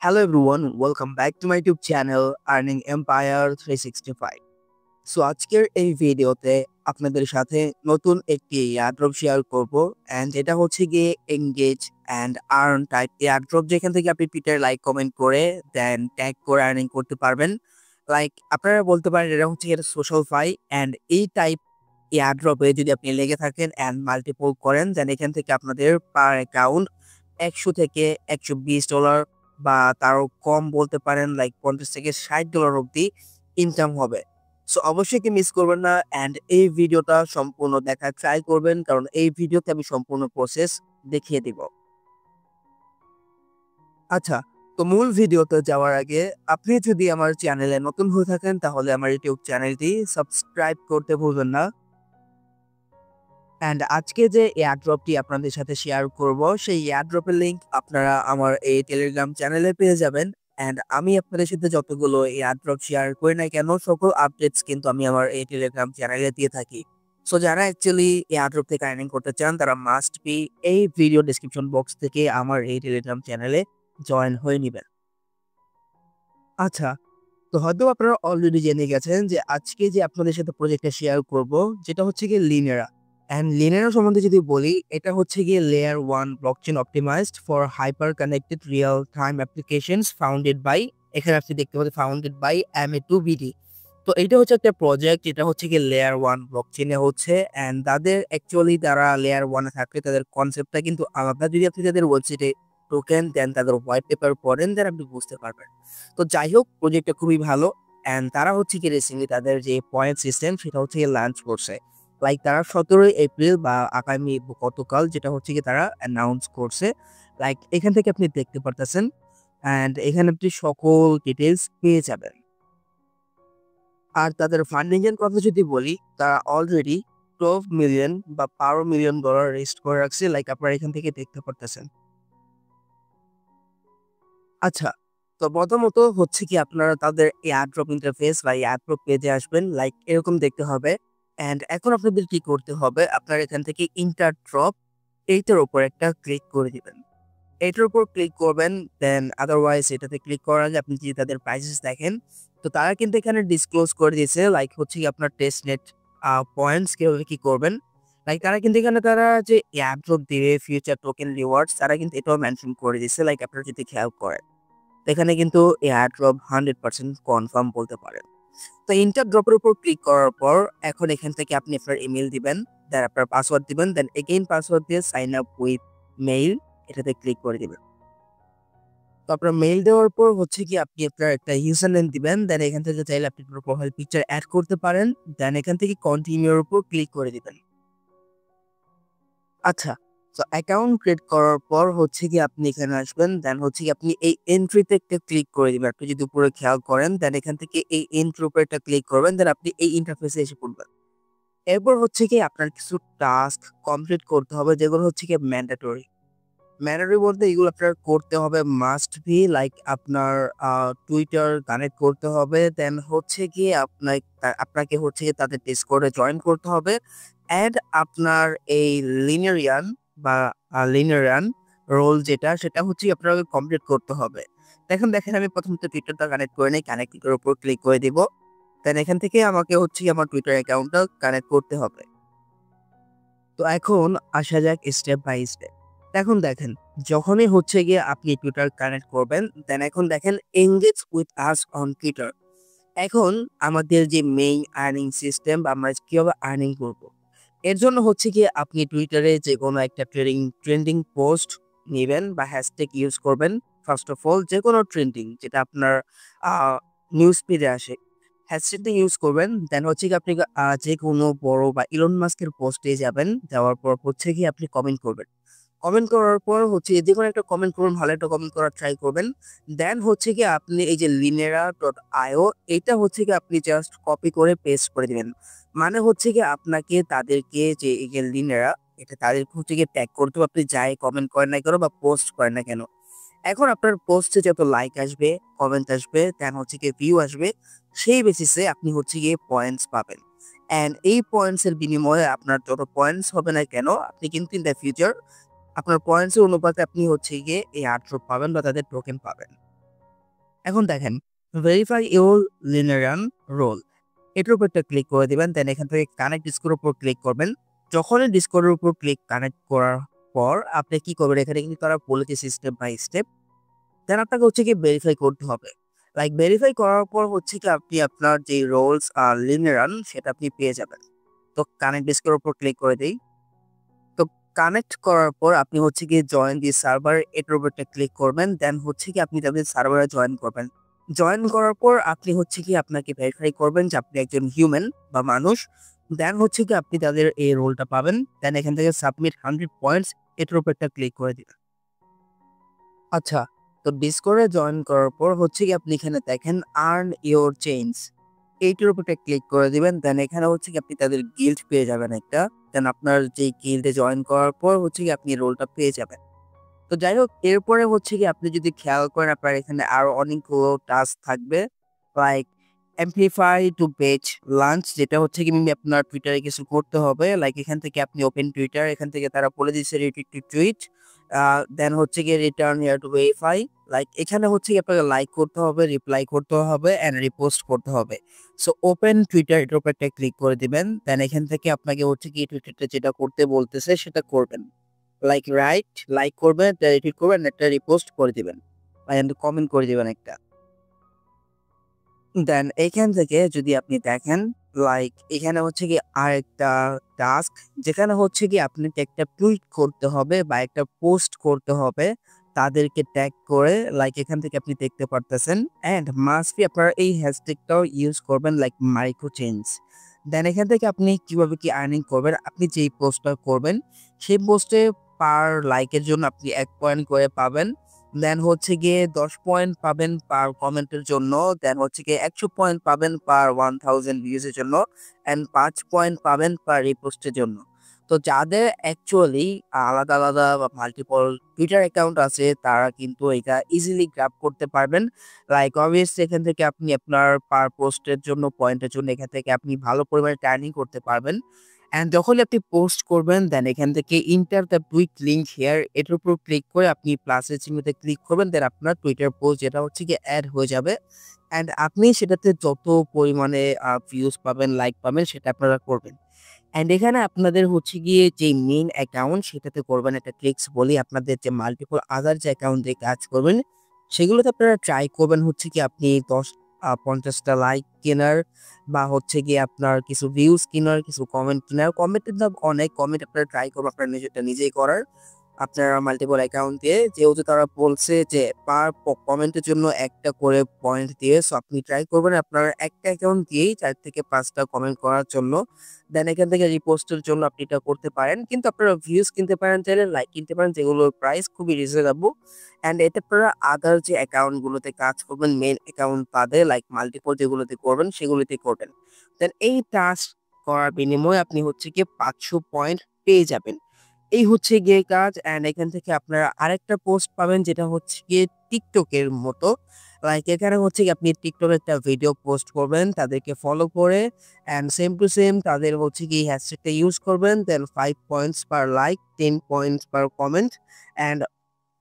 Hello everyone, welcome back to my YouTube channel Earning Empire 365. So আজকের এই ভিডিওতে আপনাদের সাথে নতুন একটি এয়ারড্রপ শেয়ার করব এন্ড এটা হচ্ছে গিয়ে engage and earn type airdrop যেখান থেকে আপনি টুইটার লাইক কমেন্ট করে দেন ট্যাগ করে আর্নিং করতে পারবেন। লাইক আপনারা বলতে পারেন এটা হচ্ছে এটা সোশ্যাল ফাই এন্ড এই টাইপ এয়ারড্রপে যদি আপনি লেগে থাকেন এন্ড মাল্টিপল করেন দেন এখান থেকে আপনাদের পার অ্যাকাউন্ট 100 থেকে $120 বা তারও কম বলতে পারেন লাইক 50 থেকে $60 অবধি ইনকাম হবে। সো অবশ্যই কি মিস করবেন না এন্ড এই ভিডিওটা সম্পূর্ণ দেখার ট্রাই করবেন কারণ এই ভিডিওতে আমি সম্পূর্ণ প্রসেস দেখিয়ে দিব। আচ্ছা, তো মূল ভিডিওতে যাওয়ার আগে আপনি যদি আমার চ্যানেলে নতুন হয়ে থাকেন তাহলে আমার ইউটিউব চ্যানেলটি সাবস্ক্রাইব করতে ভুলবেন না। অ্যান্ড আজকে যে এয়ারড্রপটি আপনাদের সাথে শেয়ার করব সেই এয়ারড্রপের লিংক আপনারা আমার এই টেলিগ্রাম চ্যানেলে পেয়ে যাবেন। অ্যান্ড আমি আপনাদের সাথে যতগুলো এয়ারড্রপ শেয়ার করি না কেন সকল আপডেটস কিন্তু আমি আমার এই টেলিগ্রাম চ্যানেলে দিয়ে থাকি। সো যারা অ্যাকচুয়ালি এয়ারড্রপ থেকে আর্নিং করতে চান তারা মাস্ট বি এই ভিডিও ডেসক্রিপশন বক্স থেকে আমার এই টেলিগ্রাম চ্যানেলে জয়েন হয়ে নেবেন। আচ্ছা, তো হয়তো আপনারা অলরেডি জেনে গেছেন যে আজকে যে আপনাদের সাথে প্রজেক্টটা শেয়ার করব যেটা হচ্ছে গিয়ে লিনেরা। অ্যান্ড লিনেরা সম্বন্ধে যদি বলি এটা হচ্ছে গিয়ে layer 1 blockchain optimized for hyper connected real time applications founded by, এখানে আপনি দেখতে পাচ্ছেন ফাউন্ডেড বাই MA2BD। তো এটা হচ্ছে একটা প্রজেক্ট যেটা হচ্ছে গিয়ে লেয়ার 1 ব্লকচেনে হচ্ছে অ্যান্ড তাদের অ্যাকচুয়ালি তারা লেয়ার 1 এ থাকলে তাদের কনসেপ্টটা কিন্তু আলাদা। যদি আপনি তাদের ওয়েবসাইটে টোকেন দেন তাদের হোয়াইট পেপার পড়েন দেন আপনি বুঝতে পারবেন। তো যাই হোক প্রজেক্টটা খুবই ভালো অ্যান্ড তারা হচ্ছে কি রিসেন্টলি তাদের যে পয়েন্ট সিস্টেম সেটা হচ্ছে লঞ্চ করছে। লাইক তারা 17 এপ্রিল বা আগামী গতকাল যেটা হচ্ছে কি তারা অ্যানাউন্স করছে। লাইক এখান থেকে আপনি দেখতে পারতেছেন অ্যান্ড এখানে আপনি সকল ডিটেলস পেয়ে যাবেন। আর তাদের ফান্ডিং এর কথা যদি বলি তারা অলরেডি 12 মিলিয়ন বা $12 মিলিয়ন রেস্ট করে রাখছে লাইক আপনারা এখান থেকে দেখতে পারতেছেন। আচ্ছা, তো প্রথমত হচ্ছে কি আপনারা তাদের এয়ারড্রপ ইন্টারফেস বা এয়ারড্রপ পেজে আসবেন লাইক এরকম দেখতে হবে। অ্যান্ড এখন আপনাদের কি করতে হবে আপনারা এখান থেকে ইন্টার ড্রপ এইটার উপর একটা ক্লিক করে দিবেন। এটার উপর ক্লিক করবেন দেন আদারওয়াইজ এটাতে ক্লিক করার আগে আপনি যদি তাদের প্রাইসেস দেখেন তো তারা কিন্তু এখানে ডিসক্লোজ করে দিয়েছে লাইক হচ্ছে কি আপনার টেস্ট নেট পয়েন্টস কিভাবে কি করবেন। লাইক তারা কিন্তু এখানে তারা যে এয়ারড্রপ দিবে ফিউচার টোকেন রিওয়ার্ডস তারা কিন্তু এটাও মেনশন করে দিয়েছে লাইক আপনারা যদি খেয়াল করেন এখানে কিন্তু এয়ারড্রপ 100% কনফার্ম বলতে পারেন। তো ইন্টার ড্রপের উপর ক্লিক করার পর এখন এখান থেকে আপনি আপনার ইমেল দিবেন, দেন আপনার পাসওয়ার্ড দিবেন, দেন এগেইন পাসওয়ার্ড দিয়ে সাইন আপ উইথ মেইল এটাতে ক্লিক করে দিবেন। তো আপনার মেইল দেওয়ার পর হচ্ছে কি আপনি আপনার একটা ইউজার নেম দিবেন, দেন এখান থেকে চাইলে আপনি আপনার প্রোফাইল পিকচার অ্যাড করতে পারেন, দেন এখান থেকে কন্টিনিউর উপর ক্লিক করে দিবেন। আচ্ছা, তো অ্যাকাউন্ট ক্রিয়েট করার পর হচ্ছে কি আপনি এখানে আসবেন, দেন হচ্ছে কি আপনি এই এন্ট্রিতে একটা ক্লিক করে দিবেন। আপনি যদি উপরে খেয়াল করেন দেন এখান থেকে এই এন্ট্রি উপরে একটা ক্লিক করবেন, দেন আপনি এই ইন্টারফেসে এসে পড়বেন। এরপর হচ্ছে কি আপনার কিছু টাস্ক কমপ্লিট করতে হবে যেগুলো হচ্ছে কি ম্যান্ডেটরি। ম্যান্ডেটরি বলতে এগুলো আপনার করতে হবে মাস্ট বি লাইক আপনার টুইটার কানেক্ট করতে হবে, দেন হচ্ছে গিয়ে আপনাকে হচ্ছে গিয়ে তাদের ডিসকর্ডে জয়েন করতে হবে অ্যান্ড আপনার এই লিনারিয়ান বা লিনারিয়ান রোল যেটা সেটা হচ্ছে আপনাকে কমপ্লিট করতে হবে। দেখেন আমি প্রথমত টুইটারটা কানেক্ট করে নিই, কানেক্টের উপর ক্লিক করে দিব, দেন এখান থেকে আমাকে হচ্ছে আমার টুইটার অ্যাকাউন্টটা কানেক্ট করতে হবে। তো এখন আসা যাক স্টেপ বাই স্টেপ। এখন দেখেন যখনই হচ্ছে গিয়ে আপনি টুইটার কানেক্ট করবেন দেন এখন দেখেন engage with us on Twitter. এখন আমাদের যে মেইন আর্নিং সিস্টেম বা আমরা কিভাবে আর্নিং করব এর জন্য হচ্ছে গিয়ে আপনি টুইটারে যে কোনো একটা ট্রেন্ডিং পোস্ট নেবেন বা হ্যাশট্যাগ ইউজ করবেন। ফার্স্ট অফ অল যে কোনো ট্রেন্ডিং যেটা আপনার নিউজ ফিডে আসে হ্যাশট্যাগটা ইউজ করবেন। দেন হচ্ছে কি আপনি যে কোনো বড় বা ইলন মাস্কের পোস্টে যাবেন, যাওয়ার পর হচ্ছে কি আপনি কমেন্ট করবেন। কমেন্ট করার পর হচ্ছে যে কোনো একটা কমেন্ট করবেন, ভালো একটা কমেন্ট করার ট্রাই করবেন। দেন হচ্ছে কি আপনি এই যে linera.io এটা হচ্ছে কি আপনি জাস্ট কপি করে পেস্ট করে দিবেন। মানে হচ্ছে কি আপনাকে তাদেরকে যে এই যে লিনেরা এটা তাদেরকে হচ্ছে গিয়ে ট্যাগ করতে হবে আপনি যাই কমেন্ট করেন না কেন বা পোস্ট করেন না কেন। এখন আপনার পোস্টে যত লাইক আসবে, কমেন্ট আসবে, দেন হচ্ছে গিয়ে ভিউ আসবে, সেই বেসিসে আপনি হচ্ছে গিয়ে পয়েন্টস পাবেন। অ্যান্ড এই পয়েন্টস এর বিনিময়ে আপনার যত পয়েন্টস হবে না কেন আপনি কিন্তু ইন দ্য ফিউচার আপনার পয়েন্টস এর অনুপাতে আপনি হচ্ছে গিয়ে এই এয়ারড্রপ পাবেন বা তাদের টোকেন পাবেন। এখন দেখেন ভেরিফাই ইউর লিনারিয়ান রোল, এটার উপর একটা ক্লিক করে দিবেন। দেন এখান থেকে কানেক্ট ডিসকোর উপর ক্লিক করবেন। যখনই ডিসকোরের উপর ক্লিক কানেক্ট করার পর আপনি কি করবেন, এখানে কিন্তু তারা বলেছে স্টেপ বাই স্টেপ। দেন আপনাকে হচ্ছে কি ভেরিফাই করতে হবে। লাইক ভেরিফাই করার পর হচ্ছে কি আপনি আপনার যে রোলস আর লিনারান সেটা আপনি পেয়ে যাবেন। তো কানেক্ট ডিসকোর উপর ক্লিক করে দিই। তো কানেক্ট করার পর আপনি হচ্ছে গিয়ে জয়েন দি সার্ভার, এটার উপর একটা ক্লিক করবেন। দেন হচ্ছে কি আপনি তাদের সার্ভারে জয়েন করবেন। জয়েন করার পর আপনি হচ্ছে কি আপনাকে ভেরিফাই করবেন যে আপনি একজন হিউম্যান বা মানুষ। দেন হচ্ছে কি আপনি তাদের এই রোলটা পাবেন। দেন এখান থেকে সাবমিট 100 পয়েন্টস, এটার উপর একটা ক্লিক করে দিবেন। আচ্ছা, তো ডিসকর্ডে জয়েন করার পর হচ্ছে কি আপনি এখানে দেখেন আর্ন ইওর চেঞ্জ, এইটার উপর একটা ক্লিক করে দিবেন। দেন এখানে হচ্ছে কি আপনি তাদের গিল্ড পেয়ে যাবেন একটা। দেন আপনার যে গিল্ডে জয়েন করার পর হচ্ছে কি আপনি রোলটা পেয়ে যাবেন। তো যাই হোক, এরপরে হচ্ছে কি আপনি যদি খেয়াল করেন আপনার এখানে আরো অনেকগুলো টাস্ক থাকবে। Like amplify to page launch, যেটা হচ্ছে কি আপনার টুইটারে কিছু করতে হবে। লাইক এখান থেকে আপনি ওপেন টুইটার, এখান থেকে তারা বলে দিচ্ছে রিটুইট টু টুইট। দেন হচ্ছে গিয়ে return here to verify. Like এখানে হচ্ছে কি আপনাকে লাইক করতে হবে, রিপ্লাই করতে হবে এন্ড রিপোস্ট করতে হবে। সো ওপেন টুইটার, এটার উপর একটা ক্লিক করে দিবেন। দেন এখান থেকে আপনাকে হচ্ছে কি টুইটারটা যেটা করতে বলতেছে সেটা করবেন। লাইক রাইট, লাইক করবেন, একটা রিটুইট করবেন, একটা রিপোস্ট করে দিবেন, এন্ড কমেন্ট করে দিবেন একটা। দেন এইখান থেকে যদি আপনি দেখেন, লাইক এখানে হচ্ছে কি আরেকটা টাস্ক, যেখানে হচ্ছে কি আপনাকে একটা টুইট করতে হবে বা একটা পোস্ট করতে হবে তাদেরকে ট্যাগ করে। লাইক এখান থেকে আপনি দেখতে পারতেছেন এন্ড মাস্ট বি আপনারা এই হ্যাশট্যাগটাও ইউজ করবেন, লাইক মাইক্রো চেঞ্জ। দেন এখান থেকে আপনি কিভাবে কি আর্নিং করবেন, আপনি যেই পোস্টটা করবেন সেই পোস্টে পার লাইকের জন্য আপনি 1 পয়েন্ট করে পাবেন। দেন হচ্ছে গিয়ে 10 পয়েন্ট পাবেন পার কমেন্টের জন্য। দেন হচ্ছে গিয়ে 100 পয়েন্ট পাবেন পার 1000 ভিউজ এর জন্য এন্ড 5 পয়েন্ট পাবেন পার রিপোস্টের জন্য। তো যাদের অ্যাকচুয়ালি আলাদা আলাদা বা মাল্টিপল টুইটার অ্যাকাউন্ট আছে তারা কিন্তু এটা ইজিলি গ্র্যাব করতে পারবেন। লাইক অবভিয়াসলি এখান থেকে আপনি আপনার পার পোস্টের জন্য পয়েন্টের জন্য এখান থেকে আপনি ভালো পরিমাণে টার্নিং করতে পারবেন। অ্যান্ড যখনই আপনি পোস্ট করবেন দেন এখান থেকে enter the tweet link here, এটার উপর ক্লিক করে আপনি প্লাসের চিহ্নতে ক্লিক করবেন। দেন আপনার টুইটার পোস্ট যেটা হচ্ছে কি অ্যাড হয়ে যাবে অ্যান্ড আপনি সেটাতে যত পরিমাণে ভিউজ পাবেন, লাইক পাবেন সেটা আপনারা করবেন। অ্যান্ড এখানে আপনাদের হচ্ছে গিয়ে যে মেইন অ্যাকাউন্ট সেটাতে করবেন একটা ট্রিক্স বলি। আপনাদের যে মাল্টিপল আদার যে অ্যাকাউন্ট দিয়ে কাজ করবেন সেগুলোতে আপনারা ট্রাই করবেন হচ্ছে কি আপনি 50টা লাইক কেনার বা হচ্ছে গিয়ে আপনার কিছু ভিউজ কেনার, কিছু কমেন্ট কেনার। কমেন্টের দাম অনেক, কমেন্ট আপনারা ট্রাই করবেন আপনার নিজেরটা নিজেই করার আপনার মাল্টিপল অ্যাকাউন্ট দিয়ে। যেহেতু তারা বলছে যে পার কমেন্টের জন্য একটা করে পয়েন্ট দিয়ে, সো আপনি ট্রাই করবেন আপনার একটা অ্যাকাউন্ট দিয়েই 4 থেকে 5টা কমেন্ট করার জন্য। দেন এখান থেকে রিপোস্টের জন্য আপনি এটা করতে পারেন। কিন্তু আপনারা ভিউজ কিনতে পারেন, চাইলে লাইক কিনতে পারেন, যেগুলোর প্রাইস খুবই রিজনেবল। অ্যান্ড এতে আপনারা আদার যে অ্যাকাউন্ট গুলোতে কাজ করবেন, মেইন অ্যাকাউন্ট বাদে লাইক মাল্টিপল যেগুলোতে করবেন সেগুলোতে করবেন। দেন এই টাস্ক করার বিনিময়ে আপনি হচ্ছে গিয়ে 500 পয়েন্ট পেয়ে যাবেন। এই হচ্ছে গিয়ে কাজ। অ্যান্ড এখান থেকে আপনারা আরেকটা পোস্ট পাবেন যেটা হচ্ছে গিয়ে টিকটকের মতো। লাইক এখানে হচ্ছে কি আপনি টিকটকে একটা ভিডিও পোস্ট করবেন তাদেরকে ফলো করে অ্যান্ড সেম টু সেম তাদের হচ্ছে কি হ্যাশট্যাগটা ইউজ করবেন। দেন 5 points per like, 10 points per comment and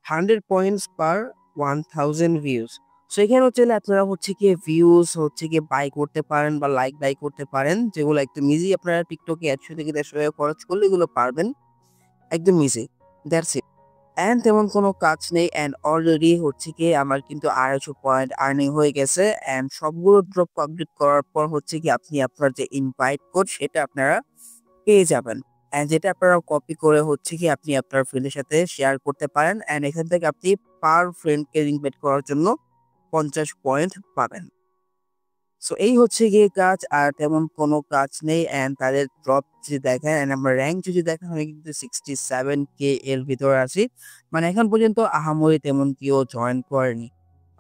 100 points per 1000 views. So এখানে হচ্ছে আপনারা হচ্ছে গিয়ে ভিউজ হচ্ছে গিয়ে বাই করতে পারেন বা লাইক বাই করতে পারেন, যেগুলো একদম ইজি আপনারা টিকটকে 100 থেকে 150 টাকা খরচ করলে এগুলো পারবেন একদম ইজি। That's it. অ্যান্ড তেমন কোনো কাজ নেই অ্যান্ড অলরেডি হচ্ছে গিয়ে আমার কিন্তু 250 পয়েন্ট আর্নিং হয়ে গেছে। অ্যান্ড সবগুলো ড্রপ কমপ্লিট করার পর হচ্ছে কি আপনি আপনার যে ইনভাইট কোড সেটা আপনারা পেয়ে যাবেন। অ্যান্ড যেটা আপনারা কপি করে হচ্ছে কি আপনি আপনার ফ্রেন্ডের সাথে শেয়ার করতে পারেন। অ্যান্ড এখান থেকে আপনি পার ফ্রেন্ডকে ইনভাইট করার জন্য 50 পয়েন্ট পাবেন। সো এই হচ্ছে গিয়ে কাজ, আর তেমন কোনো কাজ নেই। অ্যান্ড তাদের ড্রপ যদি দেখেন অ্যান্ড আমার র্যাঙ্ক যদি দেখেন আমি কিন্তু 67K এর ভিতরে আছি। মানে এখন পর্যন্ত আহামরি তেমন কেউ জয়েন করেনি।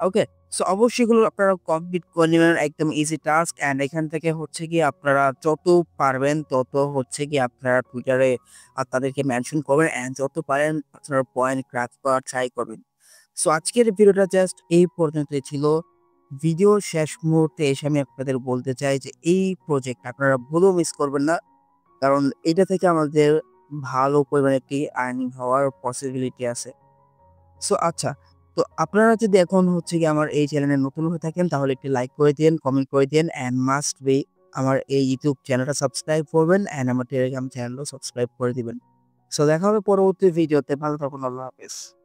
ওকে, সো অবশ্যই এগুলো আপনারা কমপ্লিট করে নেবেন, একদম ইজি টাস্ক। অ্যান্ড এখান থেকে হচ্ছে গিয়ে আপনারা যত পারবেন তত হচ্ছে গিয়ে আপনারা টুইটারে তাদেরকে মেনশন করবেন অ্যান্ড যত পারেন আপনারা পয়েন্ট ক্র্যাক করার ট্রাই করবেন। সো আজকের ভিডিওটা জাস্ট এই পর্যন্তই ছিল। ভিডিওর শেষ মুহূর্তে এসে আমি আপনাদের বলতে চাই যে এই প্রজেক্ট আপনারা ভুলেও মিস করবেন না, কারণ এটা থেকে আমাদের ভালো পরিমাণে একটি আর্নিং হওয়ার পসিবিলিটি আছে। সো আচ্ছা, তো আপনারা যদি এখন হচ্ছে গিয়ে আমার এই চ্যানেলে নতুন হয়ে থাকেন তাহলে একটি লাইক করে দিয়েন, কমেন্ট করে দিয়েন অ্যান্ড মাস্ট বি আমার এই ইউটিউব চ্যানেলটা সাবস্ক্রাইব করবেন অ্যান্ড আমার টেলিগ্রাম চ্যানেলও সাবস্ক্রাইব করে দিবেন। সো দেখা হবে পরবর্তী ভিডিওতে। ভালো থাকুন। আল্লাহ হাফেজ।